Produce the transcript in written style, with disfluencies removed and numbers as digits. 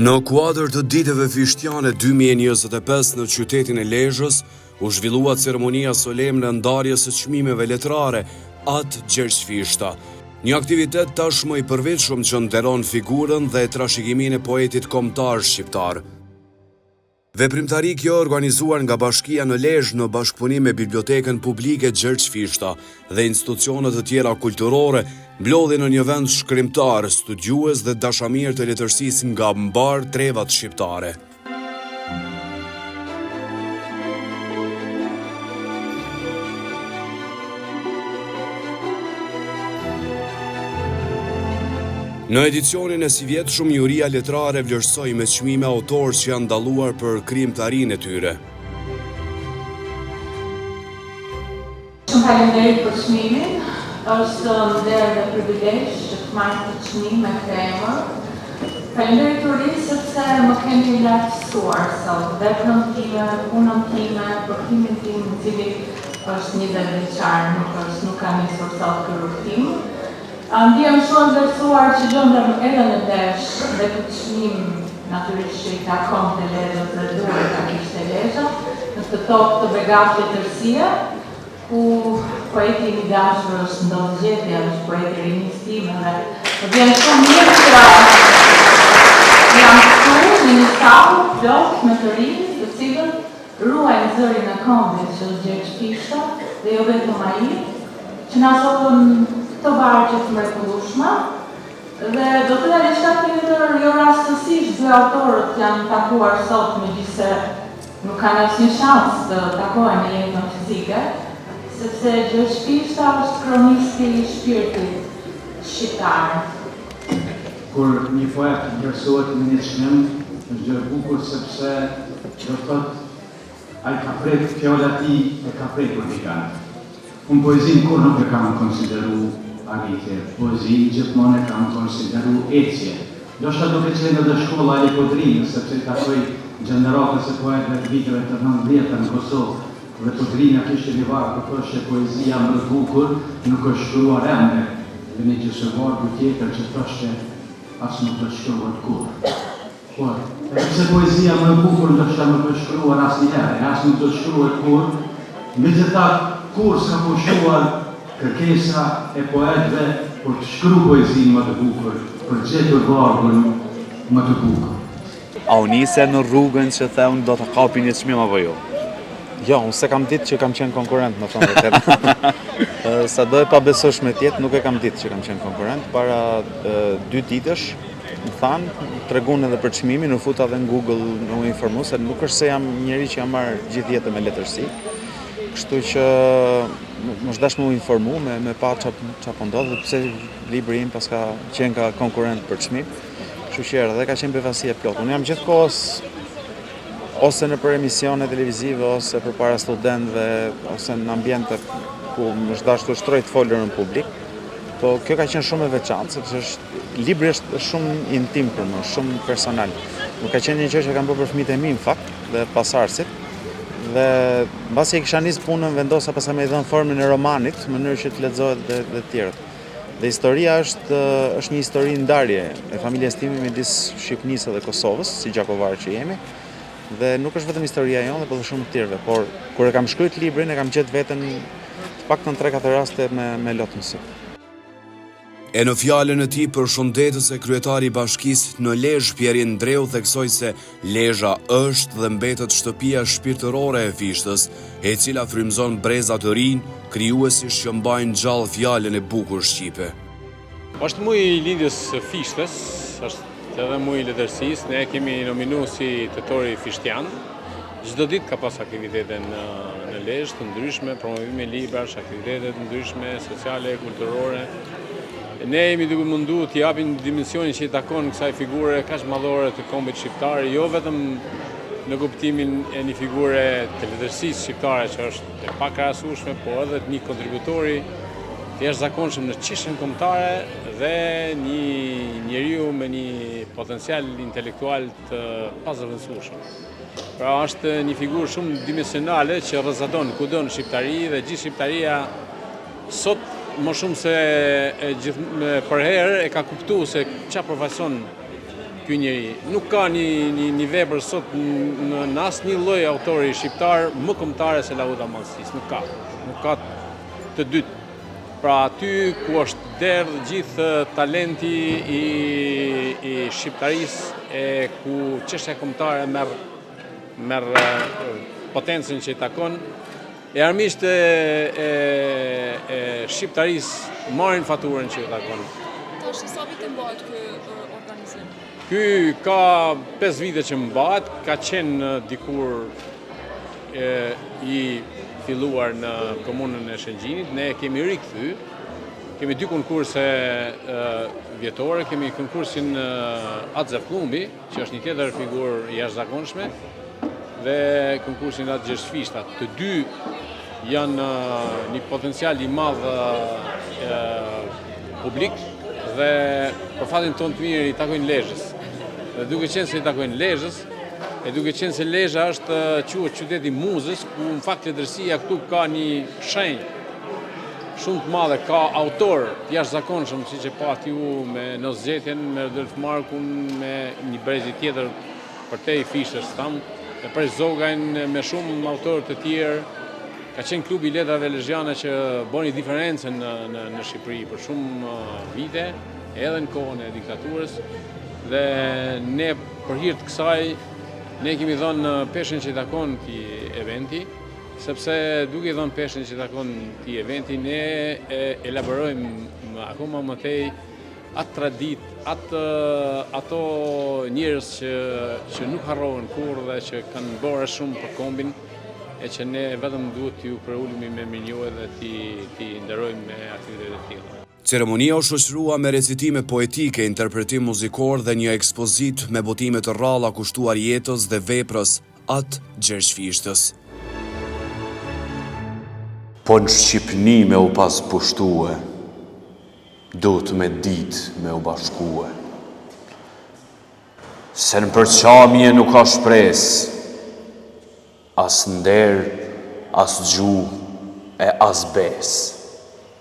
Në kuadër të ditëve fishtjane 2025 në qytetin e Lezhës, u zhvillua ceremonia solemne e ndarjes së çmimeve letrare Atë Gjergjfishta, një aktivitet tashmë i përveçshëm që nderon figurën dhe trashëgiminë e poetit kombëtar shqiptar. Veprimtari kjo organizuar nga Bashkia në Lezhë në bashkëpunim me Bibliotekën Publike Gjergjfishta dhe institucionet të tjera kulturore, mblodhi në një vend shkrimtar, studiues dhe dashamirë të letërsisë nga mbar trevat shqiptare. Në edicionin e si vjetshëm, juria letrare vlerësoi me çmime autorë që janë dalluar për krijimtarinë e tyre. Shumë faleminderit për çmimin. Është nder dhe privilegj që të marr këtë çmim me këtë emër. Faleminderit jurisë sepse më keni lartësuar sot veprën time, punën time, përkimin tim, i cili është një veçar, nuk ka nisur sot ky rrugtim. Ndihem shumë vlerësuar që gjendem edhe në Lezhë dhe këtë çmim natyrisht që i takon të Lezhës dhe duhet ta kishte Lezhë, në këtë tokë të begatë letërsie, ku poeti i dashur është Ndos Gjetja, është poeti i rinisë time dhe më vjen shumë mirë që jam këtu në një sallë plot me të rinj, të cilët ruajnë zërin e kombit që është Gjergjfishta dhe jo vetëm ai, që na sotën të vargje të mrekullueshme dhe do të dalë shtatëmir jo rastësisht dy autorët janë takuar sot, megjithëse nuk kanë asnjë shans të takohen në jetën fizike, sepse Gjergjfishta është kronisti i shpirtit shqiptar. Kur një poet vlerësohet me një çmim, është gjë e bukur sepse do thotë ai ka prek fjalët e tij e ka prekur dikant. Unë poezinë kur nuk e kam konsideru arritje, poezinë gjithmonë e kam konsideru ecje. Do shta duke qenë edhe shkolla e Podrinës, sepse i takoj gjeneratës e poetëve të viteve të 90 në Kosovë, dhe Podrinja kishte një varg ku thoshte poezia më e bukur nuk është shkruar ende, dhe një gjysë vargu tjetër që thoshte as nuk është shkruar kur. Por, sepse poezia më e bukur ndoshta nuk është shkruar asnjëherë, as nuk do të shkruhet kur, megjithatë kur s'ka pushuar kërkesa e poetëve për të shkruar poezinë më të bukur, për të gjetur vargun më të bukur. A u nise në rrugën që the unë do të kapi një çmim apo jo? Jo, unë se kam ditë që kam qenë konkurrent, më thonë vërtet. Sa do e pabesosh me tjetë, nuk e kam ditë që kam qenë konkurrent. Para 2 ditësh, më thanë, tregun edhe për çmimin, u futa dhe në Google në u informu, se nuk është se jam njeri që jam marrë gjithë jetën me letërsi. Kështu që më shdash më u informu me pa qa po ndodhë dhe pse libri im pas ka qenë ka konkurrent për çmim. Kështu që dhe ka qenë befasi e plotë. Unë jam gjithkohës ose në për emisione televizive, ose për para studentëve, ose në ambjente ku më shdash të shtroj të folër në publik. Po kjo ka qenë shumë e veçantë, sepse libri është shumë intim për më, shumë personal. Nuk ka qenë një gjë që kam bërë për fëmijët e mi në fakt dhe pasardhësit. Dhe mbasi e kisha nisë punën, vendosa pastaj me i dhënë formën e romanit, në mënyrë që të lexohet dhe të tjerët. Dhe historia është një histori ndarje e familjes time midis Shqipërisë dhe Kosovës, si gjakovarë që jemi. Dhe nuk është vetëm historia jonë, por edhe shumë të tjerëve. Por kur e kam shkruajtur librin, e kam gjetë veten të paktën 3-4 raste me lot në sy. E në fjalën e tij përshëndetës e kryetari i Bashkisë në Lezhë, Pierin Ndreu, theksoi se Lezhë është dhe mbetet shtëpia shpirtërore e Fishtës, e cila frymëzon breza të rinj, krijuesish që mbajnë gjallë fjalën e bukur shqipe. Është muaj i lindjes së Fishtës, është edhe muaj i letërsisë, ne kemi nominu si tetori fishtian. Çdo ditë ka pas aktivitete në Lezhë të ndryshme, promovime librash, aktivitete të ndryshme, sociale, kulturore. Ne jemi duke mundu të japim dimensionin që i takon kësaj figure kaq madhore të kombit shqiptar, jo vetëm në kuptimin e një figure të letërsisë shqiptare që është e pakrahasueshme, por edhe një kontributori të jashtëzakonshëm në çështjen kombëtare dhe një njeriu me një potencial intelektual të pazëvendësueshëm. Pra është një figurë shumë dimensionale që rrezadon kudo në shqiptari dhe gjithë shqiptaria sot më shumë se për herë e ka kuptuar se çfarë profesion ky njeri. Nuk ka një vepër sot në asnjë lloj autori shqiptar më kombëtare se Lauda Mallësisë. Nuk ka të dytë. Pra aty ku është derdhë gjithë talenti i shqiptarisë e ku çështja kombëtare merr potencën që i takon, e armiqtë e shqiptarisë marrin faturën që i takon. Tash sa vite mbahet ky organizim? Ky ka 5 vite që mbahet, ka qenë dikur i filluar në komunën e Shëngjinit. Ne kemi rikthy, kemi 2 konkurse vjetore, kemi konkursin Atë Zefllumbi, që është një tjetër figurë jashtëzakonshme, dhe konkursin Atë Gjergjfishta. Të dy janë një potencial i madh publik dhe për fatin tonë të mirë i takojnë Lezhës. Dhe duke qenë se i takojnë Lezhës, e duke qenë se Lezhë është quhet qyteti muzës, ku në fakt letërsia këtu ka një shenjë shumë të madhe, ka autor të jashtëzakonshëm, siç e pati ju me Nozgjetjen, me Rodolf Markun, me një brezi tjetër për te i Fishtës tam, me Presh Zogajn, me shumë autorë të tjerë. Ka qenë klubi i letrave lezhiane që boni diferencën në Shqipëri për shumë vite, edhe në kohën e diktaturës, dhe ne për hir të kësaj ne kemi dhënë peshën që i takon këtij eventi, sepse duke i dhënë peshën që i takon këtij eventi, ne elaborojmë akoma më tej atë traditë, ato njerëz që nuk harrohen kurrë dhe që kanë bërë shumë për kombin, e që ne vetëm duhet t'ju përulemi me mirënjohje dhe t'i nderojmë me aktivitete të tilla. Ceremonia u shoqërua me recitime poetike, interpretim muzikor dhe një ekspozit me botime të rralla kushtuar jetës dhe veprës Atë Gjergjfishtës. Po në Shqipni me u pas pushtue, do të me dit me u bashkue. Se në përqamje nuk ka shpres, as nder, as gjuhë e as besë.